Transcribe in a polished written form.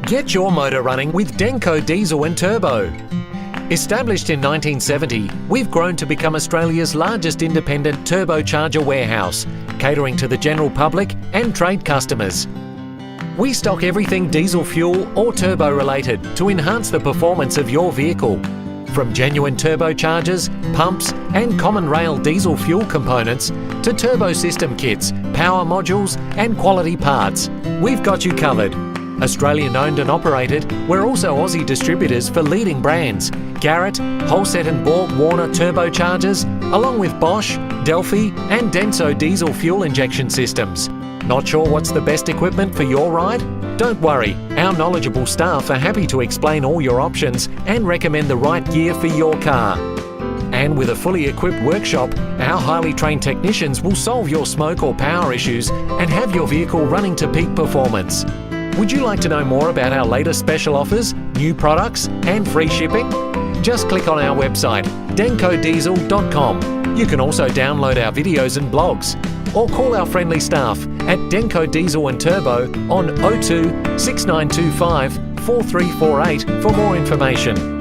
Get your motor running with Denco Diesel and Turbo. Established in 1970, we've grown to become Australia's largest independent turbocharger warehouse, catering to the general public and trade customers. We stock everything diesel fuel or turbo related to enhance the performance of your vehicle. From genuine turbochargers, pumps and common rail diesel fuel components to turbo system kits, power modules and quality parts, we've got you covered. Australian owned and operated, we're also Aussie distributors for leading brands Garrett, Holset and Borg Warner turbochargers, along with Bosch, Delphi and Denco diesel fuel injection systems. Not sure what's the best equipment for your ride? Don't worry, our knowledgeable staff are happy to explain all your options and recommend the right gear for your car. And with a fully equipped workshop, our highly trained technicians will solve your smoke or power issues and have your vehicle running to peak performance. Would you like to know more about our latest special offers, new products and free shipping? Just click on our website, dencodiesel.com. You can also download our videos and blogs, or call our friendly staff at Denco Diesel and Turbo on 02 6925 4348 for more information.